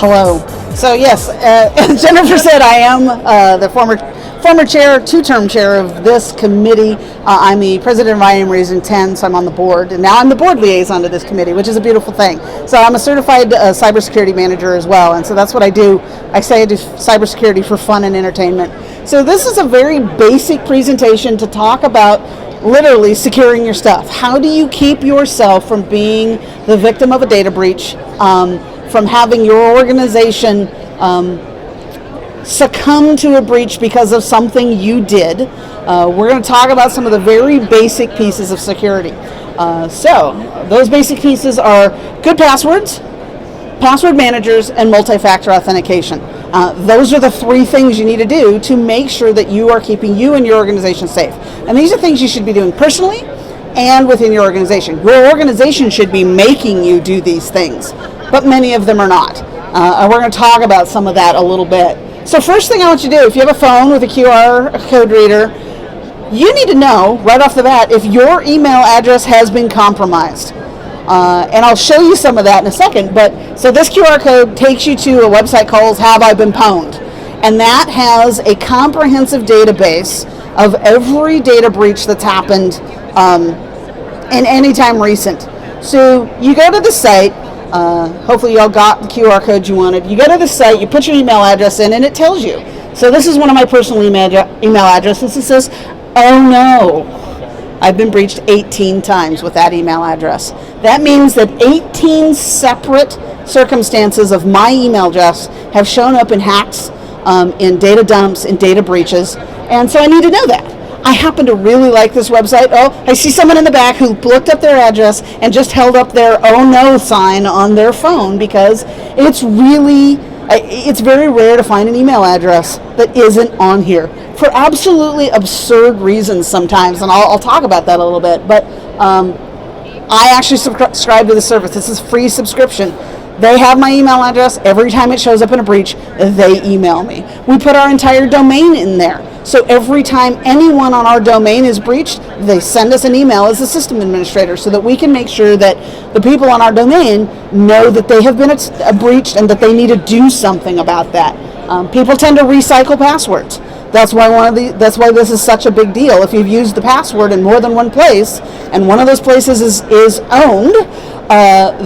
Hello. So yes, Jennifer said I am the former chair, two-term chair of this committee. I'm the president of I Am Raising 10, so I'm on the board, and now I'm the board liaison to this committee, which is a beautiful thing. So I'm a certified cybersecurity manager as well, and so that's what I do. I say I do cybersecurity for fun and entertainment. So this is a very basic presentation to talk about literally securing your stuff. How do you keep yourself from being the victim of a data breach, from having your organization succumb to a breach because of something you did. We're going to talk about some of the very basic pieces of security. So those basic pieces are good passwords, password managers, and multi-factor authentication. Those are the three things you need to do to make sure that you are keeping you and your organization safe. And these are things you should be doing personally and within your organization. Your organization should be making you do these things, but many of them are not. And we're going to talk about some of that a little bit. So first thing I want you to do, if you have a phone with a QR code reader, you need to know right off the bat if your email address has been compromised. And I'll show you some of that in a second. But so this QR code takes you to a website called Have I Been Pwned? And that has a comprehensive database of every data breach that's happened in any time recent. So you go to the site. Hopefully you all got the QR code you wanted. You go to the site, you put your email address in, and it tells you. So this is one of my personal email addresses. It says, oh no, I've been breached 18 times with that email address. That means that 18 separate circumstances of my email address have shown up in hacks, in data dumps, in data breaches, and so I need to know that. I happen to really like this website. Oh, I see someone in the back who looked up their address and just held up their oh no sign on their phone because it's very rare to find an email address that isn't on here for absolutely absurd reasons sometimes, and I'll talk about that a little bit. But I actually subscribe to the service. This is free subscription. They have my email address. Every time it shows up in a breach, they email me. We put our entire domain in there. So every time anyone on our domain is breached, they send us an email as a system administrator so that we can make sure that the people on our domain know that they have been breached and that they need to do something about that. People tend to recycle passwords. That's why this is such a big deal. If you've used the password in more than one place and one of those places is owned,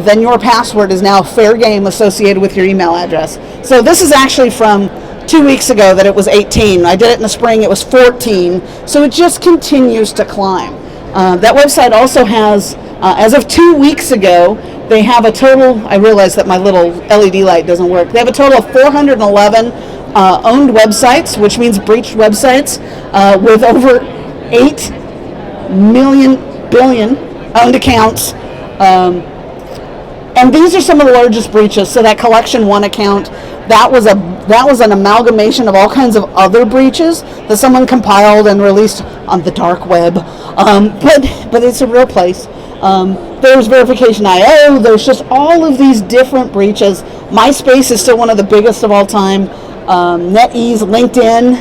then your password is now fair game associated with your email address. So this is actually from 2 weeks ago that it was 18. I did it in the spring, it was 14. So it just continues to climb. That website also has, as of 2 weeks ago, they have a total, I realize that my little LED light doesn't work. They have a total of 411 owned websites, which means breached websites, with over 8 billion owned accounts. And these are some of the largest breaches. So that Collection 1 account, that was an amalgamation of all kinds of other breaches that someone compiled and released on the dark web. But it's a real place. There's Verification.io. There's just all of these different breaches. MySpace is still one of the biggest of all time. NetEase, LinkedIn.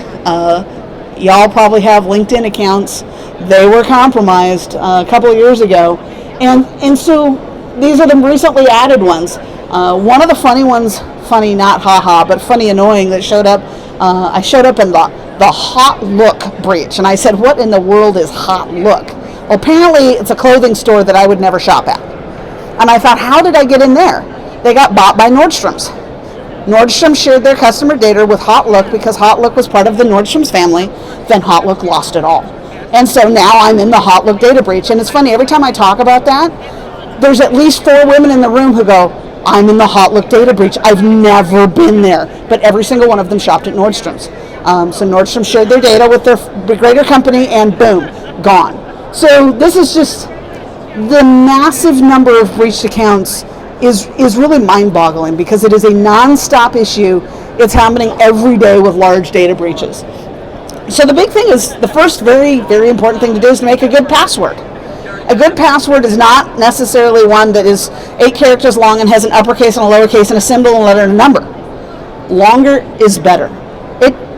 Y'all probably have LinkedIn accounts. They were compromised a couple of years ago. And so these are the recently added ones. One of the funny ones, funny not haha, but funny annoying that showed up, I showed up in the Hot Look breach. And I said, what in the world is Hot Look? Well, apparently it's a clothing store that I would never shop at. And I thought, how did I get in there? They got bought by Nordstrom's. Nordstrom shared their customer data with Hot Look because Hot Look was part of the Nordstrom's family. Then Hot Look lost it all. And so now I'm in the Hot Look data breach. And it's funny, every time I talk about that, there's at least 4 women in the room who go, I'm in the Hot Look data breach. I've never been there. But every single one of them shopped at Nordstrom's. So Nordstrom shared their data with their greater company and boom, gone. So this is just the massive number of breached accounts is really mind-boggling because it is a non-stop issue. It's happening every day with large data breaches. So the big thing is, the first very, very important thing to do is to make a good password. A good password is not necessarily one that is 8 characters long and has an uppercase and a lowercase and a symbol and a letter and a number. Longer is better.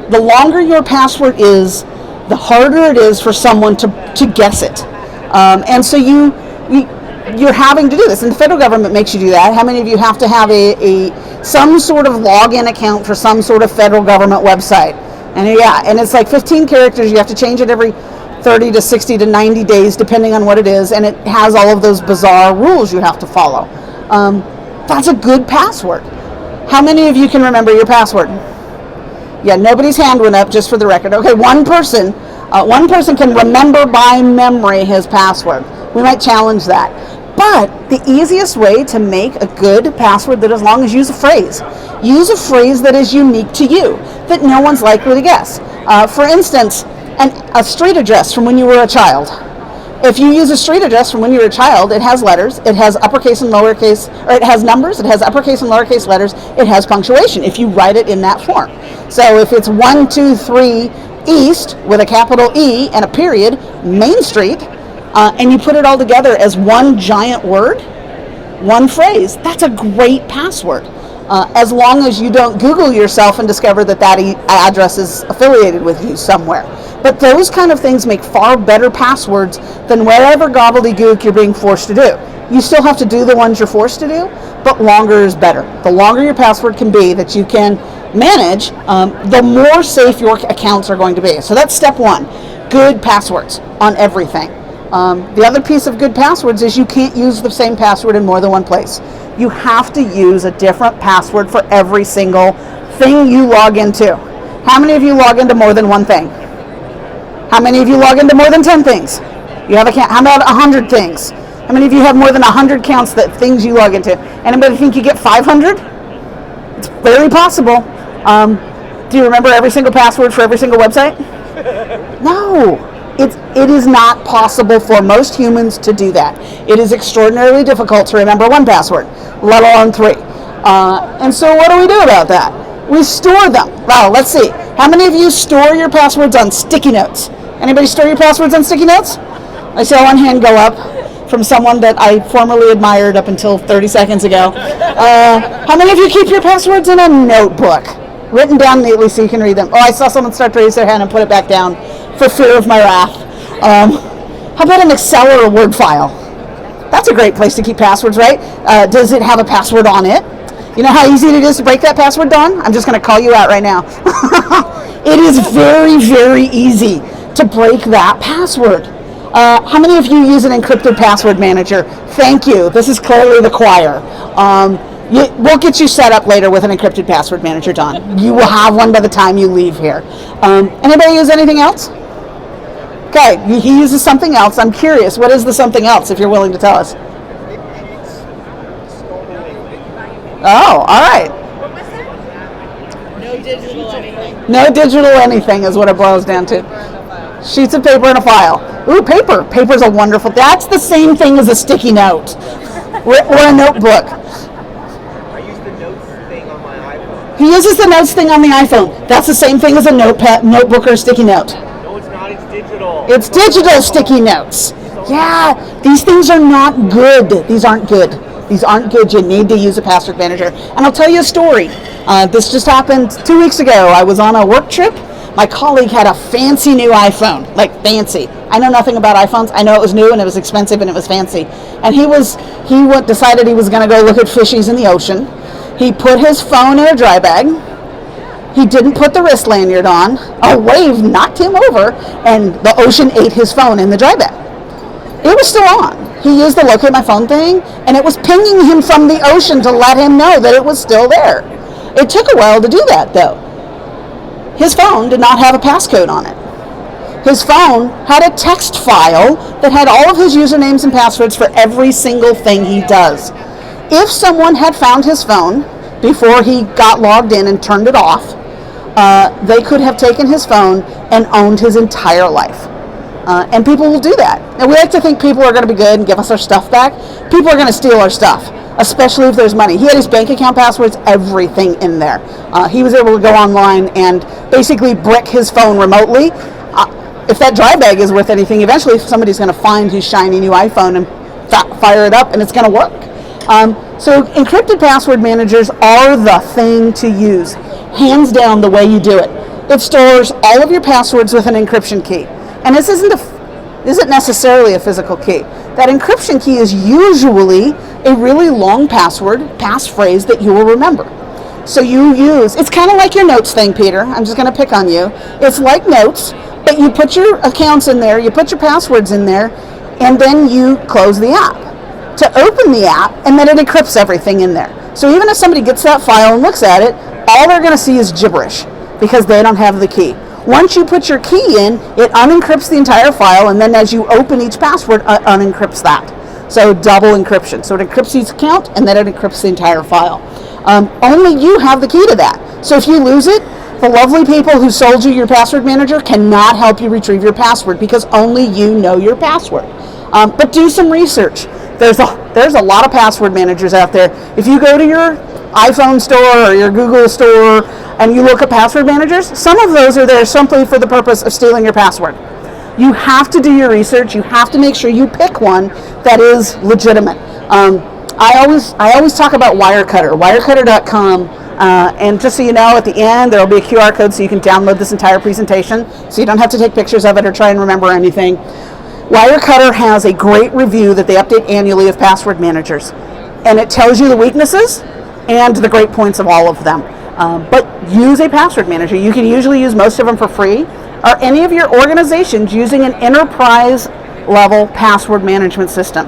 The longer your password is, the harder it is for someone to guess it. And so you're having to do this, and the federal government makes you do that. How many of you have to have a some sort of login account for some sort of federal government website. And it's like 15 characters. You have to change it every 30 to 60 to 90 days, depending on what it is, and it has all of those bizarre rules you have to follow. That's a good password. How many of you can remember your password? Yeah, nobody's hand went up, just for the record. Okay, one person can remember by memory his password. We might challenge that. But the easiest way to make a good password, that as long as use a phrase that is unique to you, that no one's likely to guess. For instance, a street address from when you were a child. If you use a street address from when you were a child, it has letters, it has uppercase and lowercase, or it has numbers, it has uppercase and lowercase letters, it has punctuation if you write it in that form. So if it's 123 East with a capital E and a period, Main Street, and you put it all together as one giant word, one phrase, that's a great password. As long as you don't Google yourself and discover that address is affiliated with you somewhere. But those kind of things make far better passwords than whatever gobbledygook you're being forced to do. You still have to do the ones you're forced to do, but longer is better. The longer your password can be that you can manage, the more safe your accounts are going to be. So that's step one, good passwords on everything. The other piece of good passwords is you can't use the same password in more than one place. You have to use a different password for every single thing you log into. How many of you log into more than one thing? How many of you log into more than 10 things? You have how about 100 things? How many of you have more than 100 counts things you log into? Anybody think you get 500? It's very possible. Do you remember every single password for every single website? No. It is not possible for most humans to do that. It is extraordinarily difficult to remember one password, let alone 3. And so what do we do about that? We store them. Well, let's see. How many of you store your passwords on sticky notes? Anybody store your passwords on sticky notes? I saw one hand go up from someone that I formerly admired up until 30 seconds ago. How many of you keep your passwords in a notebook? Written down neatly so you can read them. Oh, I saw someone start to raise their hand and put it back down for fear of my wrath. How about an Excel or a Word file? That's a great place to keep passwords, right? Does it have a password on it? You know how easy it is to break that password, Dawn? I'm just going to call you out right now. It is very, very easy to break that password. How many of you use an encrypted password manager? Thank you. This is clearly the choir. We'll get you set up later with an encrypted password manager, Dawn. You will have one by the time you leave here. Anybody use anything else? Okay, he uses something else. I'm curious. What is the something else, if you're willing to tell us? Oh, all right. No digital anything. No digital anything is what it boils down to. Sheets of paper and a file. Ooh, paper. Paper's a wonderful. That's the same thing as a sticky note or a notebook. I use the notes thing on my iPhone. He uses the notes thing on the iPhone. That's the same thing as a notebook or a sticky note. No, it's not. It's digital. It's digital sticky notes. Yeah, these things are not good. These aren't good. These aren't good. You need to use a password manager. And I'll tell you a story. This just happened 2 weeks ago. I was on a work trip. My colleague had a fancy new iPhone, like fancy. I know nothing about iPhones. I know it was new and it was expensive and it was fancy. And he decided he was going to go look at fishies in the ocean. He put his phone in a dry bag. He didn't put the wrist lanyard on. A wave knocked him over and the ocean ate his phone in the dry bag. It was still on. He used the locate my phone thing and it was pinging him from the ocean to let him know that it was still there. It took a while to do that though. His phone did not have a passcode on it. His phone had a text file that had all of his usernames and passwords for every single thing he does. If someone had found his phone before he got logged in and turned it off, they could have taken his phone and owned his entire life. And people will do that. And we like to think people are going to be good and give us our stuff back. People are going to steal our stuff, especially if there's money. He had his bank account passwords, everything in there. He was able to go online and basically brick his phone remotely. If that dry bag is worth anything, eventually somebody's going to find his shiny new iPhone and fire it up and it's going to work. So encrypted password managers are the thing to use. Hands down the way you do it. It stores all of your passwords with an encryption key. And this isn't necessarily a physical key. That encryption key is usually a really long passphrase that you will remember. So you use, it's kind of like your notes thing, Peter. I'm just going to pick on you. It's like notes, but you put your accounts in there, you put your passwords in there, and then you close the app. To open the app, and then it encrypts everything in there. So even if somebody gets that file and looks at it, all they're going to see is gibberish because they don't have the key. Once you put your key in, it unencrypts the entire file, and then as you open each password, unencrypts that. So double encryption. So it encrypts each account, and then it encrypts the entire file. Only you have the key to that. So if you lose it, the lovely people who sold you your password manager cannot help you retrieve your password because only you know your password. But do some research. There's a lot of password managers out there. If you go to your iPhone store or your Google store and you look at password managers, some of those are there simply for the purpose of stealing your password. You have to do your research. You have to make sure you pick one that is legitimate. I always talk about Wirecutter, wirecutter.com. And just so you know, at the end, there will be a QR code so you can download this entire presentation so you don't have to take pictures of it or try and remember anything. Wirecutter has a great review that they update annually of password managers. And it tells you the weaknesses and the great points of all of them. But use a password manager. You can usually use most of them for free. Are any of your organizations using an enterprise level password management system?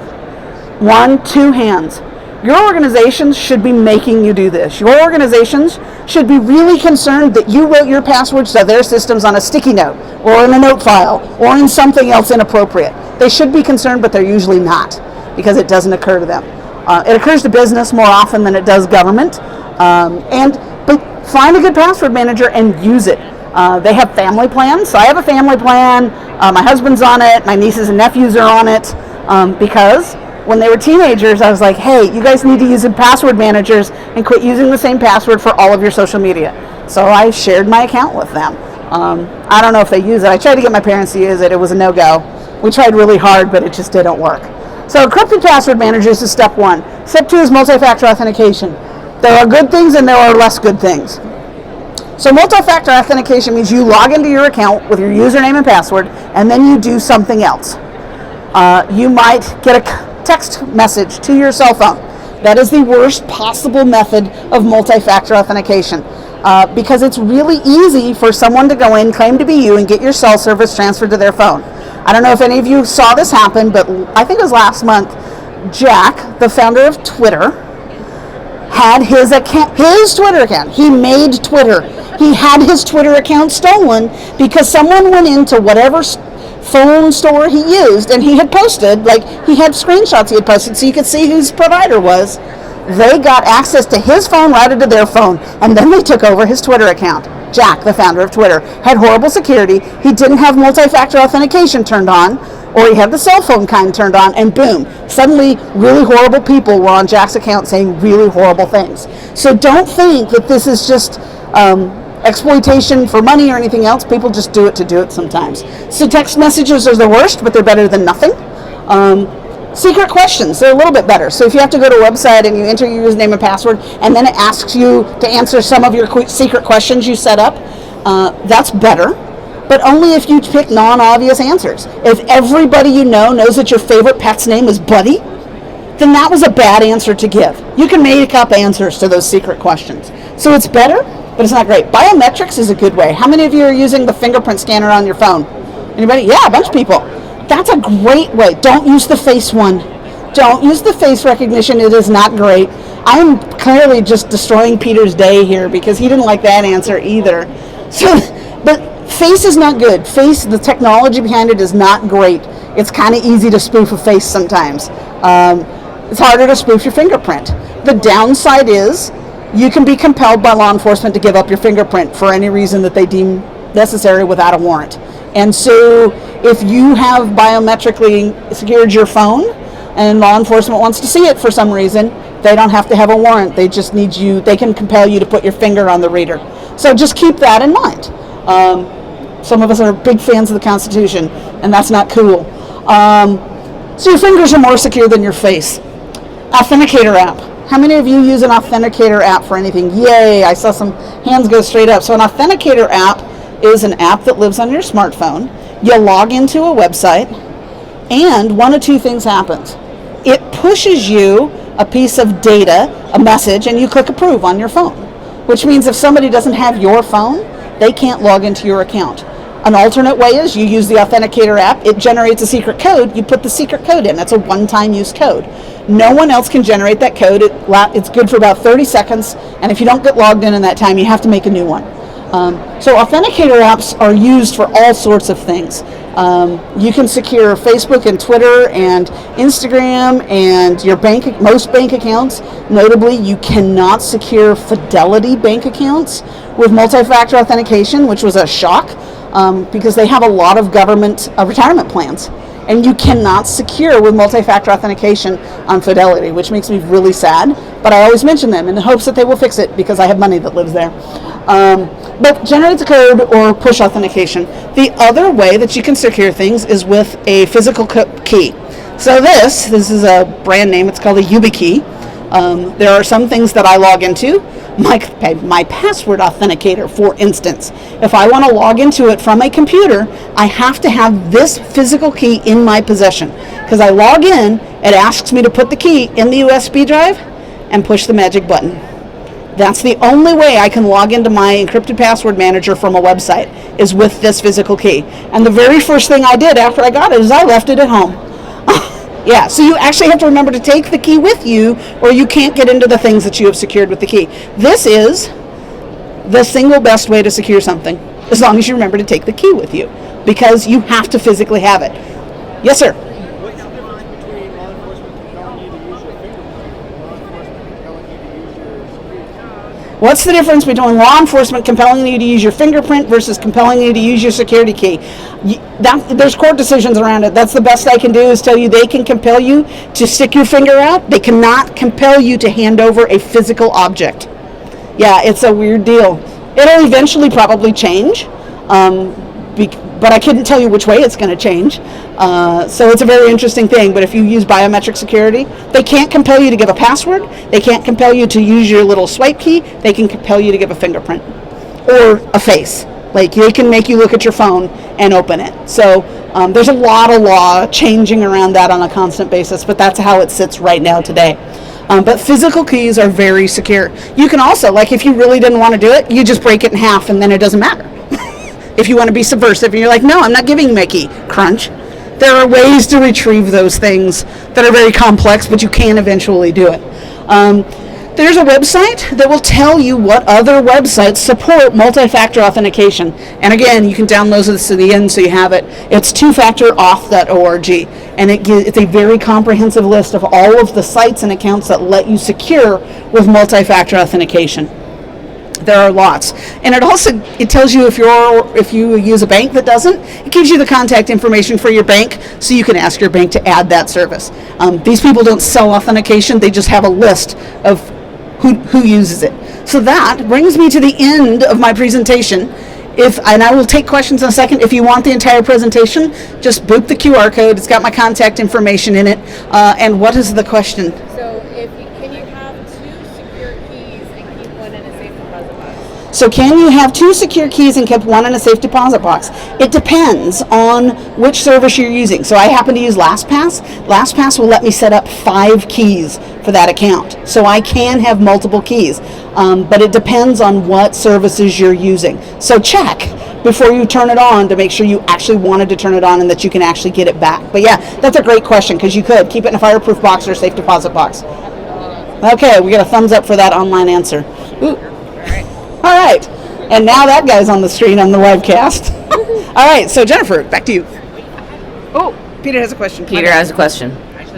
1, 2 hands. Your organizations should be making you do this. Your organizations should be really concerned that you wrote your passwords to their systems on a sticky note or in a note file or in something else inappropriate. They should be concerned, but they're usually not because it doesn't occur to them. It occurs to business more often than it does government. But find a good password manager and use it. They have family plans. So I have a family plan. My husband's on it. My nieces and nephews are on it because when they were teenagers, I was like, hey, you guys need to use password managers and quit using the same password for all of your social media. So I shared my account with them. I don't know if they use it. I tried to get my parents to use it. It was a no-go. We tried really hard, but it just didn't work. So encrypted password managers is step 1. Step 2 is multi-factor authentication. There are good things and there are less good things. So multi-factor authentication means you log into your account with your username and password, and then you do something else. You might get a text message to your cell phone. That is the worst possible method of multi-factor authentication because it's really easy for someone to go in, claim to be you, and get your cell service transferred to their phone. I don't know if any of you saw this happen, but I think it was last month, Jack, the founder of Twitter, had his Twitter account. He made Twitter. He had his Twitter account stolen because someone went into whatever phone store he used, and he had posted, like he had screenshots he had posted so you could see whose provider was. They got access to his phone routed to their phone, and then they took over his Twitter account. Jack, the founder of Twitter, had horrible security. He didn't have multi-factor authentication turned on, or he had the cell phone kind turned on, and boom, suddenly really horrible people were on Jack's account saying really horrible things. So don't think that this is just exploitation for money or anything else. People just do it to do it sometimes. So text messages are the worst, but they're better than nothing. Secret questions, they're a little bit better. So if you have to go to a website and you enter your username and password, and then it asks you to answer some of your secret questions you set up, that's better. But only if you pick non-obvious answers. If everybody you know knows that your favorite pet's name is Buddy, then that was a bad answer to give. You can make up answers to those secret questions. So it's better, but it's not great. Biometrics is a good way. How many of you are using the fingerprint scanner on your phone? Anybody? Yeah, a bunch of people. That's a great way. Don't use the face one. Don't use the face recognition. It is not great. I'm clearly just destroying Peter's day here because he didn't like that answer either. So, but face is not good. Face, the technology behind it is not great. It's kind of easy to spoof a face sometimes. It's harder to spoof your fingerprint. The downside is you can be compelled by law enforcement to give up your fingerprint for any reason that they deem necessary without a warrant. And so if you have biometrically secured your phone and law enforcement wants to see it for some reason, they don't have to have a warrant. They just need you, they can compel you to put your finger on the reader. So just keep that in mind. Some of us are big fans of the Constitution, and that's not cool. So your fingers are more secure than your face. Authenticator app. How many of you use an authenticator app for anything? Yay, I saw some hands go straight up. So an authenticator app is an app that lives on your smartphone. You log into a website, and one of two things happens. It pushes you a piece of data, a message, and you click approve on your phone. which means if somebody doesn't have your phone, they can't log into your account. An alternate way is you use the Authenticator app. It generates a secret code. You put the secret code in. That's a one-time use code. No one else can generate that code. It's good for about 30 seconds, and if you don't get logged in that time, you have to make a new one. So Authenticator apps are used for all sorts of things. You can secure Facebook and Twitter and Instagram and your most bank accounts. Notably, you cannot secure Fidelity bank accounts with multi-factor authentication, which was a shock because they have a lot of government retirement plans. And you cannot secure with multi-factor authentication on Fidelity, which makes me really sad. But I always mention them in the hopes that they will fix it because I have money that lives there. But generates a code or push authentication. The other way that you can secure things is with a physical key. So this is a brand name. It's called a YubiKey. There are some things that I log into. My password authenticator, for instance. If I want to log into it from a computer, I have to have this physical key in my possession. Because I log in, it asks me to put the key in the USB drive and push the magic button. That's the only way I can log into my encrypted password manager from a website is with this physical key. And the very first thing I did after I got it is I left it at home. Yeah, so you actually have to remember to take the key with you or you can't get into the things that you have secured with the key. This is the single best way to secure something, as long as you remember to take the key with you, because you have to physically have it. Yes, sir? What's the difference between law enforcement compelling you to use your fingerprint and law enforcement compelling you to use your security key? What's the difference between law enforcement compelling you to use your fingerprint versus compelling you to use your security key? There's court decisions around it. That's the best I can do is tell you they can compel you to stick your finger out. They cannot compel you to hand over a physical object. Yeah, it's a weird deal. It'll eventually probably change, but I couldn't tell you which way it's going to change. So it's a very interesting thing. But if you use biometric security, they can't compel you to give a password. They can't compel you to use your little swipe key. They can compel you to give a fingerprint or a face. Like they can make you look at your phone and open it. So there's a lot of law changing around that on a constant basis, but that's how it sits right now today. But physical keys are very secure. You can also, like if you really didn't want to do it, you just break it in half and then it doesn't matter. If you want to be subversive and you're like, no, I'm not giving you my key, crunch. There are ways to retrieve those things that are very complex, but you can eventually do it. There's a website that will tell you what other websites support multi-factor authentication. And again, you can download this to the end so you have it. It's twofactorauth.org. And it's a very comprehensive list of all of the sites and accounts that let you secure with multi-factor authentication. There are lots, and it tells you if you use a bank that doesn't. It gives you the contact information for your bank, so you can ask your bank to add that service. These people don't sell authentication; they just have a list of who uses it. So that brings me to the end of my presentation. And I will take questions in a second. If you want the entire presentation, just boop the QR code. It's got my contact information in it. And what is the question? So can you have two secure keys and keep one in a safe deposit box? So can you have two secure keys and keep one in a safe deposit box? It depends on which service you're using. So I happen to use LastPass. LastPass will let me set up 5 keys for that account. So I can have multiple keys, but it depends on what services you're using. So check before you turn it on to make sure you actually wanted to turn it on and that you can actually get it back. But yeah, that's a great question because you could keep it in a fireproof box or a safe deposit box. Okay, we got a thumbs up for that online answer. Ooh. All right, and now that guy's on the screen on the webcast. All right, so Jennifer, back to you. Oh, Peter has a question. Peter has a question.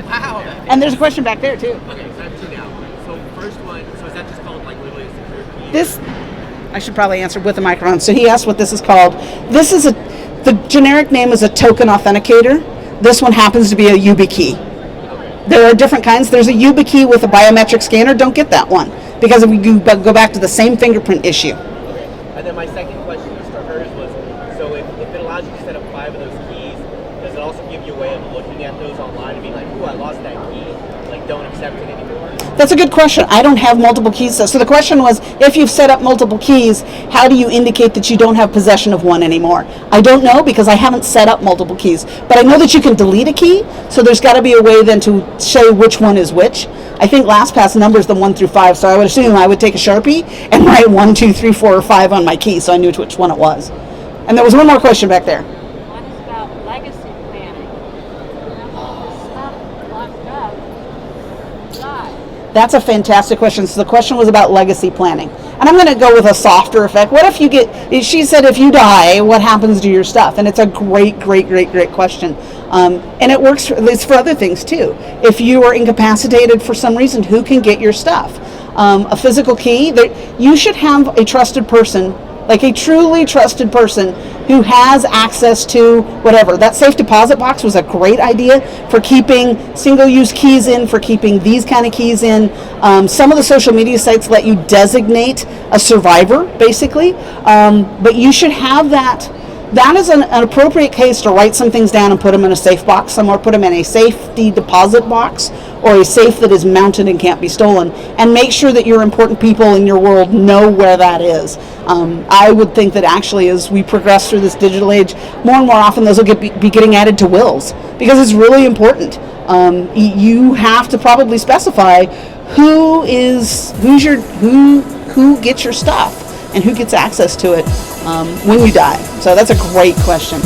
Wow. And there's a question back there too. Okay, so I have 2 now. So first one, so is that just called like literally a secure key? This, I should probably answer with the microphone. So he asked what this is called. This is the generic name is a token authenticator. This one happens to be a YubiKey. There are different kinds. There's a YubiKey with a biometric scanner. Don't get that one because if we go back to the same fingerprint issue. Okay. And then my second question just to hers was, so if it allows you to set up 5 of those keys, does it also give you a way of looking at those online and being like, ooh, I lost that key, like don't accept it anymore? That's a good question. I don't have multiple keys. So the question was, if you've set up multiple keys, how do you indicate that you don't have possession of one anymore? I don't know because I haven't set up multiple keys. But I know that you can delete a key, so there's got to be a way then to show which one is which. I think LastPass numbers them 1 through 5, so I would assume I would take a Sharpie and write 1, 2, 3, 4, or 5 on my key so I knew which one it was. And there was one more question back there. One is about legacy planning. Stuff locked up, die. That's a fantastic question. So the question was about legacy planning. And I'm going to go with a softer effect. What if you get, she said, if you die, what happens to your stuff? And it's a great question. And it works, it's for other things too. If you are incapacitated for some reason, who can get your stuff? A physical key, you should have a trusted person, like a truly trusted person who has access to whatever. That safe deposit box was a great idea for keeping single-use keys in, for keeping these kind of keys in. Some of the social media sites let you designate a survivor, basically. But you should have that. That is an appropriate case to write some things down and put them in a safe box somewhere, put them in a safety deposit box or a safe that is mounted and can't be stolen, and make sure that your important people in your world know where that is. I would think that actually as we progress through this digital age, more and more often those will be getting added to wills because it's really important. You have to probably specify who gets your stuff and who gets access to it when you die. So that's a great question.